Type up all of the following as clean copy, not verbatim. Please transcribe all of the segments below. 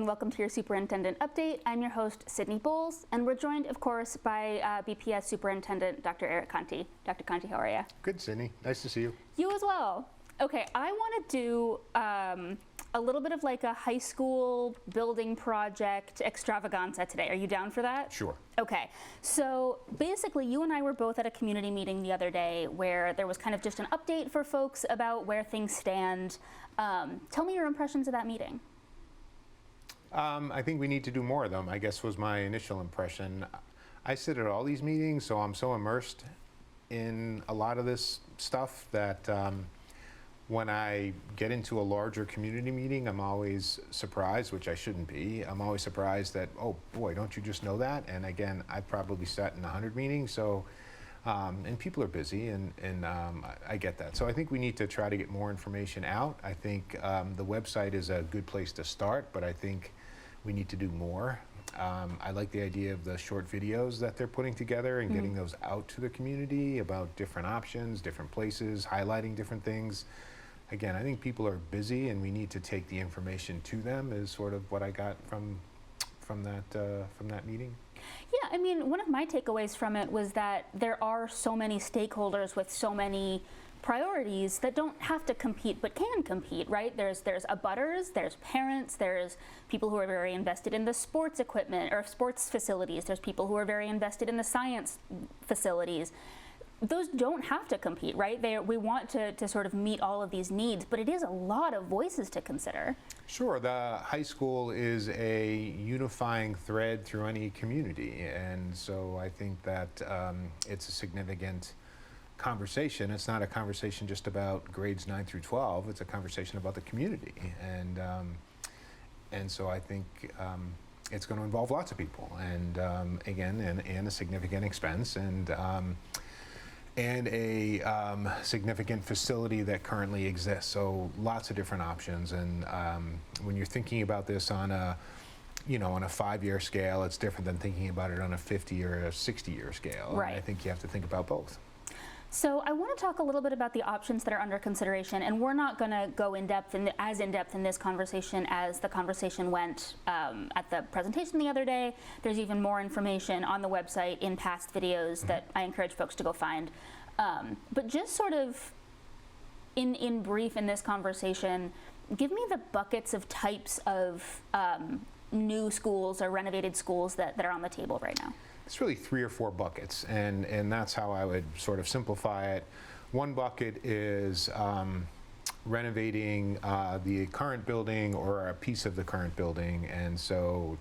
welcome to your Superintendent Update. I'm your host, Sydney Bowles, and we're joined, of course, by BPS Superintendent Dr. Conti. Dr. Conti, how are you? Good, Sydney. Nice to see you. You as well. Okay, I want to do a little bit of like a high school building project extravaganza today. Are you down for that? Sure. Okay, so basically you and I were both at a community meeting the other day where there was kind of just an update for folks about where things stand. Tell me your impressions of that meeting. I think we need to do more of them, I guess was my initial impression. I sit at all these meetings, so I'm so immersed in a lot of this stuff that when I get into a larger community meeting, I'm always surprised, which I shouldn't be. I'm always surprised that, oh boy, don't you just know that? And again, I've probably sat in 100 meetings, so, and people are busy, and I get that. So I think we need to try to get more information out. I think the website is a good place to start, but I think we need to do more. I like the idea of the short videos that they're putting together and getting those out to the community about different options, different places, highlighting different things. Again, I think people are busy and we need to take the information to them is sort of what I got from that meeting. Yeah, I mean, one of my takeaways from it was that there are so many stakeholders with so many priorities that don't have to compete but can compete, right? There's abutters, there's parents, there's people who are very invested in the sports equipment or sports facilities, there's people who are very invested in the science facilities. Those don't have to compete, right? We want to sort of meet all of these needs, but it is a lot of voices to consider. Sure, the high school is a unifying thread through any community, and so I think that it's a significant conversation. It's not a conversation just about grades 9 through 12, it's a conversation about the community, and so I think it's going to involve lots of people, and again, and a significant expense, and a significant facility that currently exists. So lots of different options, and when you're thinking about this on a on a 5-year scale, it's different than thinking about it on a 50 or a 60-year scale. Right. And I think you have to think about both. So I want to talk a little bit about the options that are under consideration, and we're not going to go as in depth in this conversation as the conversation went at the presentation the other day. There's even more information on the website in past videos that I encourage folks to go find. But just sort of in brief in this conversation, give me the buckets of types of new schools or renovated schools that are on the table right now. It's really 3 or 4 buckets, and that's how I would sort of simplify it. One bucket is renovating the current building or a piece of the current building, and so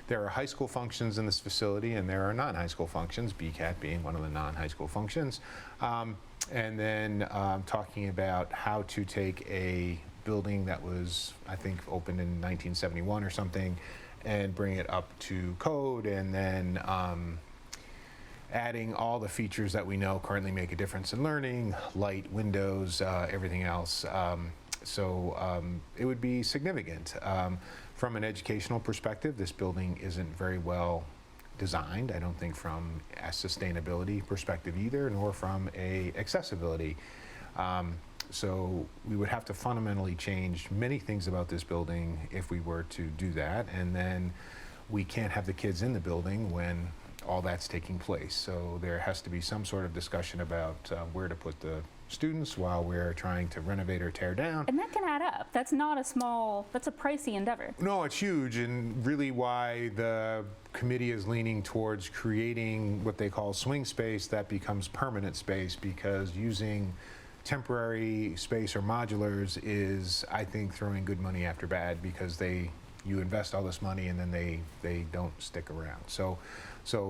there are high school functions in this facility and there are non-high school functions, BCAT being one of the non-high school functions, and then talking about how to take a building that was, I think, opened in 1971 or something, and bring it up to code, and then adding all the features that we know currently make a difference in learning, light, windows, everything else. So it would be significant. From an educational perspective, this building isn't very well designed, I don't think from a sustainability perspective either, nor from a accessibility. So we would have to fundamentally change many things about this building if we were to do that, and then we can't have the kids in the building when all that's taking place. So there has to be some sort of discussion about where to put the students while we're trying to renovate or tear down. And that can add up. That's not a small, that's a pricey endeavor. No, it's huge, and really why the committee is leaning towards creating what they call swing space that becomes permanent space, because using temporary space or modulars is, I think, throwing good money after bad, because you invest all this money and then they don't stick around. So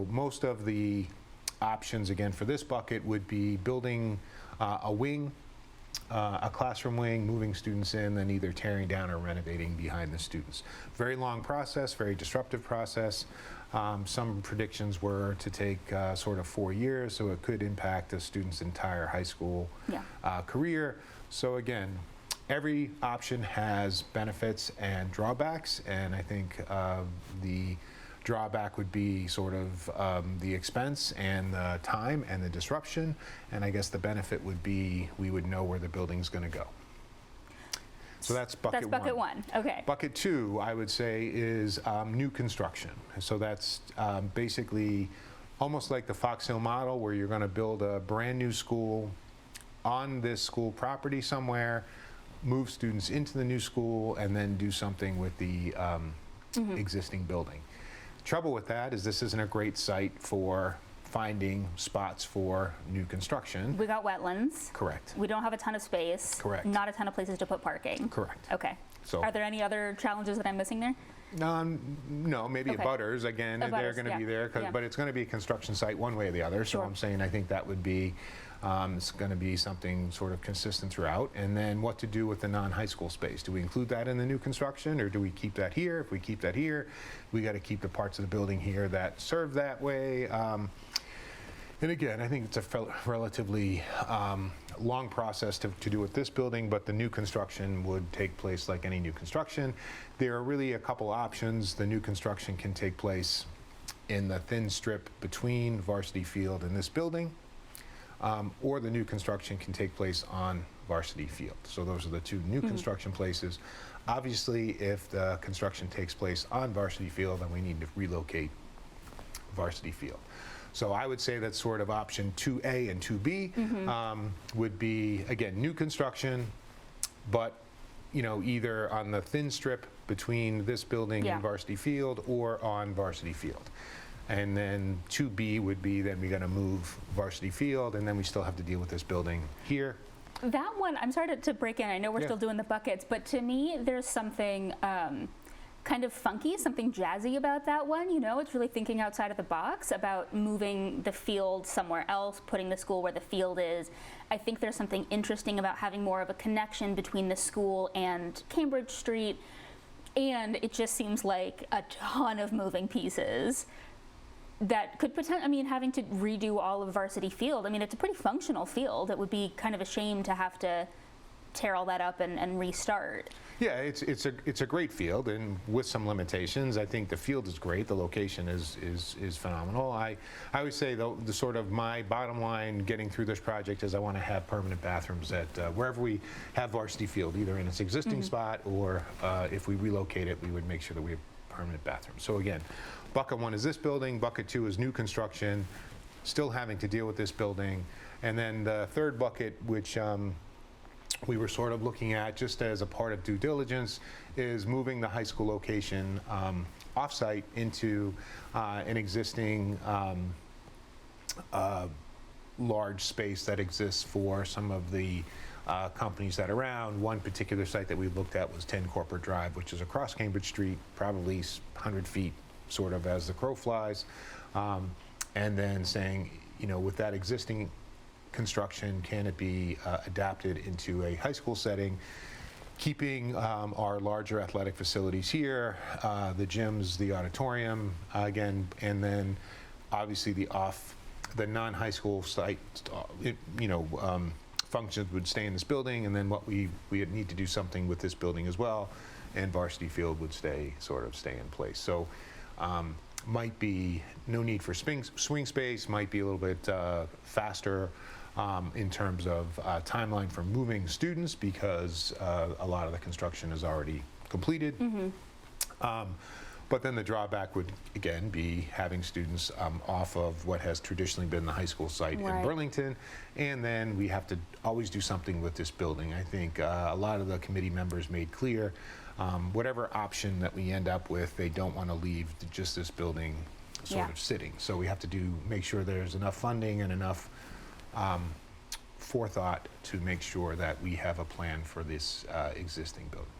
most of the options, again, for this bucket would be building a wing, a classroom wing, moving students in, then either tearing down or renovating behind the students. Very long process, very disruptive process. Some predictions were to take sort of 4 years, so it could impact a student's entire high school career. So again, every option has benefits and drawbacks, and I think the drawback would be sort of the expense and the time and the disruption, and I guess the benefit would be we would know where the building's going to go. So that's bucket one. That's bucket one, okay. Bucket two, I would say, is new construction. So that's basically almost like the Fox Hill model, where you're going to build a brand new school on this school property somewhere, move students into the new school, and then do something with the existing building. Trouble with that is this isn't a great site for finding spots for new construction. We got wetlands. Correct. We don't have a ton of space. Correct. Not a ton of places to put parking. Correct. Okay. So, are there any other challenges that I'm missing there? no, maybe Okay. abutters, again, they're Abutters, going to yeah. be there, Yeah. but it's going to be a construction site one way or the other. So Sure. I'm saying I think that would be, it's going to be something sort of consistent throughout. And then what to do with the non-high school space. Do we include that in the new construction, or do we keep that here? If we keep that here, we got to keep the parts of the building here that serve that way. And again, I think it's a relatively long process to do with this building, but the new construction would take place like any new construction. There are really a couple options. The new construction can take place in the thin strip between Varsity Field and this building, or the new construction can take place on Varsity Field. So those are the two new construction places. Obviously, if the construction takes place on Varsity Field, then we need to relocate Varsity Field. So I would say that sort of option 2A and 2B would be, again, new construction, but either on the thin strip between this building Yeah. and Varsity Field, or on Varsity Field. And then 2B would be, then we got to move Varsity Field, and then we still have to deal with this building here. That one, I'm sorry to break in. I know we're Yeah. still doing the buckets, but to me, there's something kind of funky, something jazzy about that one. It's really thinking outside of the box about moving the field somewhere else, putting the school where the field is. I think there's something interesting about having more of a connection between the school and Cambridge Street, and it just seems like a ton of moving pieces that could potentially, having to redo all of Varsity Field. It's a pretty functional field. It would be kind of a shame to have to tear all that up and restart. Yeah, it's a great field, and with some limitations. I think the field is great. The location is phenomenal. I always say the sort of my bottom line getting through this project is I want to have permanent bathrooms at wherever we have Varsity Field, either in its existing spot, or if we relocate it, we would make sure that we have permanent bathrooms. So again, bucket one is this building. Bucket two is new construction, still having to deal with this building, and then the third bucket, which we were sort of looking at just as a part of due diligence, is moving the high school location off-site into an existing large space that exists for some of the companies that are around. One particular site that we looked at was 10 Corporate Drive, which is across Cambridge Street, probably 100 feet sort of as the crow flies. And then saying, with that existing construction, can it be adapted into a high school setting, keeping our larger athletic facilities here, the gyms, the auditorium, again, and then obviously the non-high school site, functions would stay in this building, and then what we would need to do something with this building as well, and Varsity Field would stay in place. So might be no need for swing space, might be a little bit faster in terms of timeline for moving students, because a lot of the construction is already completed. But then the drawback would, again, be having students off of what has traditionally been the high school site in Burlington, and then we have to always do something with this building. I think a lot of the committee members made clear, whatever option that we end up with, they don't want to leave just this building sort of sitting. So we have to make sure there's enough funding and enough forethought to make sure that we have a plan for this existing building.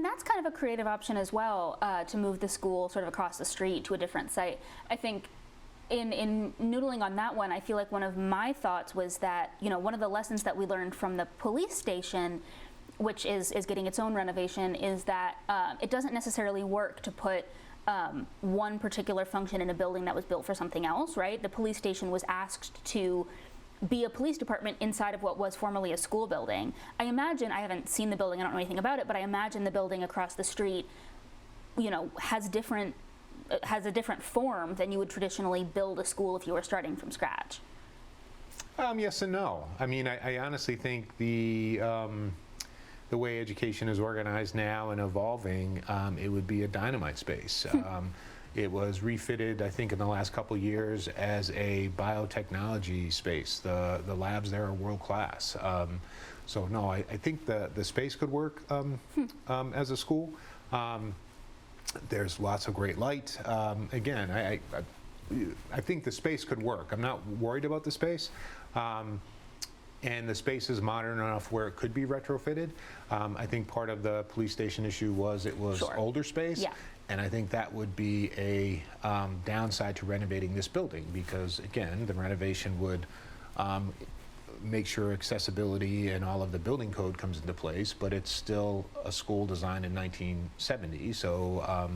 That's kind of a creative option as well, to move the school sort of across the street to a different site. I think in noodling on that one, I feel like one of my thoughts was that, one of the lessons that we learned from the police station, which is getting its own renovation, is that it doesn't necessarily work to put one particular function in a building that was built for something else, right? The police station was asked to be a police department inside of what was formerly a school building. I imagine, I haven't seen the building, I don't know anything about it, but I imagine the building across the street, has a different form than you would traditionally build a school if you were starting from scratch. Yes and no. I honestly think the the way education is organized now and evolving, it would be a dynamite space. It was refitted, I think, in the last couple years as a biotechnology space. The labs there are world class. So no, I think the space could work as a school. There's lots of great light. Again, I think the space could work. I'm not worried about the space. And the space is modern enough where it could be retrofitted. I think part of the police station issue was it was Sure. older space. Yeah. And I think that would be a downside to renovating this building because, again, the renovation would make sure accessibility and all of the building code comes into place, but it's still a school designed in 1970. So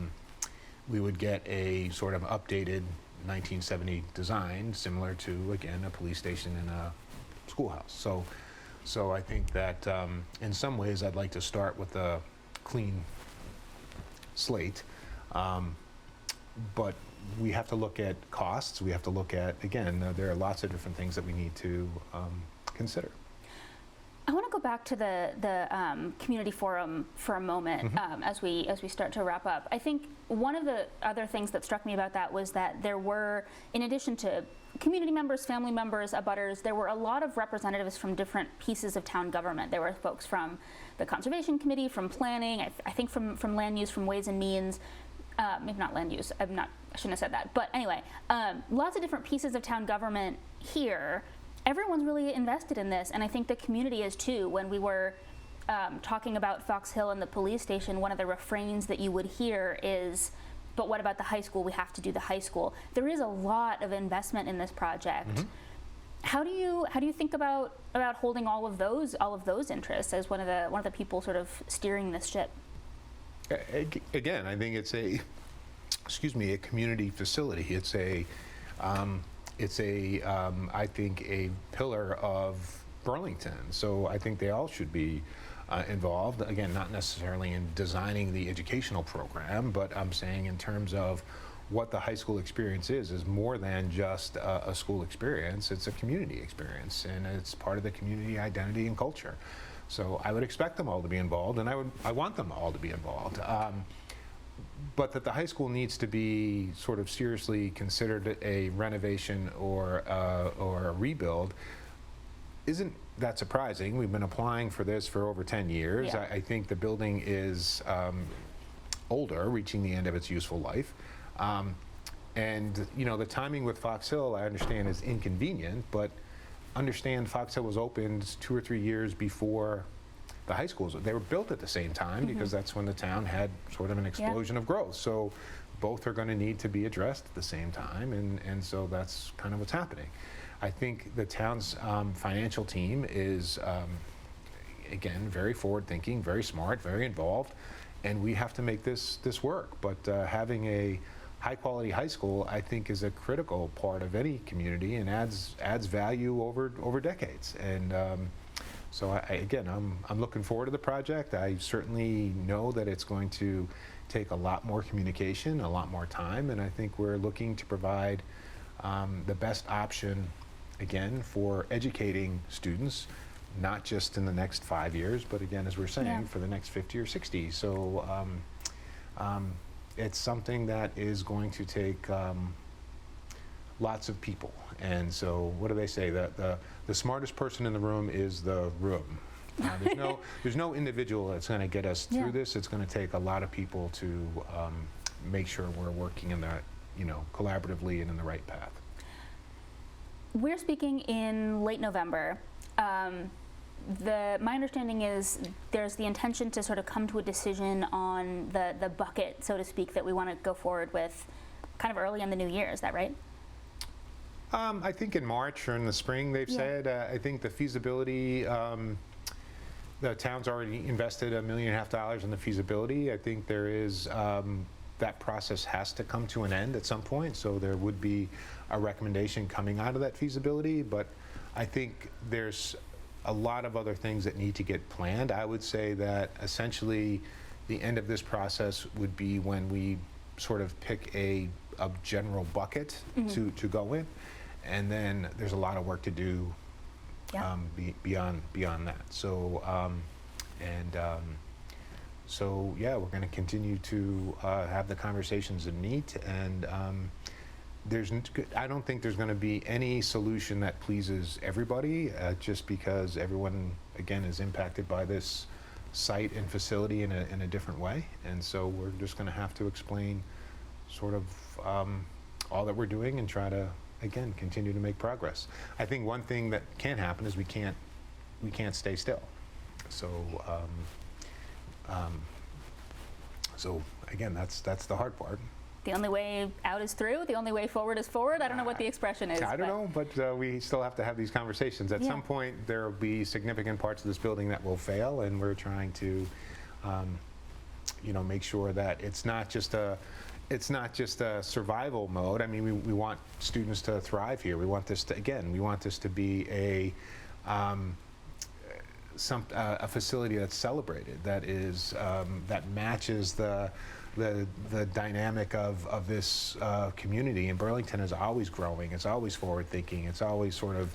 we would get a sort of updated 1970 design similar to, again, a police station and a schoolhouse. So I think that in some ways I'd like to start with a clean slate, but we have to look at costs. We have to look at, again, there are lots of different things that we need to consider. I want to go back to the community forum for a moment as we start to wrap up. I think one of the other things that struck me about that was that there were, in addition to community members, family members, abutters, there were a lot of representatives from different pieces of town government. There were folks from the Conservation Committee, from planning, I think from land use, from Ways and Means, maybe not land use, I shouldn't have said that. But anyway, lots of different pieces of town government here. Everyone's really invested in this, and I think the community is too. When we were talking about Fox Hill and the police station, one of the refrains that you would hear is, but what about the high school? We have to do the high school. There is a lot of investment in this project. How do you think about holding all of those interests as one of the people sort of steering this ship? Again, I think it's a community facility. It's I think a pillar of Burlington. So I think they all should be involved. Again, not necessarily in designing the educational program, but I'm saying in terms of what the high school experience is more than just a school experience. It's a community experience, and it's part of the community identity and culture. So I would expect them all to be involved, and I want them all to be involved. But that the high school needs to be sort of seriously considered a renovation or a rebuild isn't that surprising. We've been applying for this for over 10 years. Yeah. I think the building is older, reaching the end of its useful life. And the timing with Fox Hill, I understand, is inconvenient, but understand Fox Hill was opened 2 or 3 years before the high schools. They were built at the same time because that's when the town had sort of an explosion of growth. So both are going to need to be addressed at the same time, and so that's kind of what's happening. I think the town's financial team is, again, very forward-thinking, very smart, very involved, and we have to make this work. But having a high-quality high school, I think, is a critical part of any community and adds value over decades. And so I'm looking forward to the project. I certainly know that it's going to take a lot more communication, a lot more time, and I think we're looking to provide the best option, again, for educating students, not just in the next 5 years, but again, as we're saying, for the next 50 or 60. So it's something that is going to take lots of people. And so what do they say? The smartest person in the room is the room. There's no individual that's going to get us through this. It's going to take a lot of people to make sure we're working in that, collaboratively and in the right path. We're speaking in late November. My understanding is there's the intention to sort of come to a decision on the bucket, so to speak, that we want to go forward with kind of early in the new year. Is that right? I think in March or in the spring, they've said. I think the feasibility, the town's already invested $1.5 million in the feasibility. I think there is, that process has to come to an end at some point, so there would be a recommendation coming out of that feasibility, but I think there's a lot of other things that need to get planned. I would say that essentially the end of this process would be when we sort of pick a general bucket to go in. And then there's a lot of work to do beyond that. So And so, yeah, we're going to continue to have the conversations and meet. And I don't think there's going to be any solution that pleases everybody, just because everyone, again, is impacted by this site and facility in a different way. And so we're just going to have to explain sort of all that we're doing and try to, again, continue to make progress. I think one thing that can happen is we can't stay still. So so again, that's the hard part. The only way out is through. The only way forward is forward. I don't know what the expression is. I don't know, but we still have to have these conversations. At some point, there will be significant parts of this building that will fail, and we're trying to, make sure that it's not just a survival mode. I mean, we want students to thrive here. We want this to be a facility that's celebrated, that matches the dynamic of this community. And Burlington is always growing. It's always forward thinking. It's always sort of,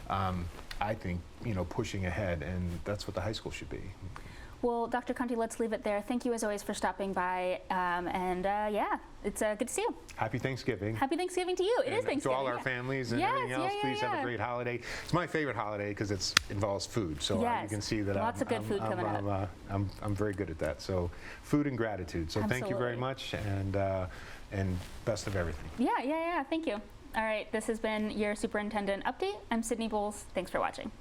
I think, pushing ahead, and that's what the high school should be. Well, Dr. Conti, let's leave it there. Thank you as always for stopping by, yeah, it's good to see you. Happy Thanksgiving. Happy Thanksgiving to you. It is Thanksgiving. To all our families and everything else, please have a great holiday. It's my favorite holiday because it involves food, so you can see that lots of good food coming up. I'm very good at that. So food and gratitude. So thank you very much, and best of everything. Yeah. Thank you. All right, this has been your Superintendent Update. I'm Sydney Bowles. Thanks for watching.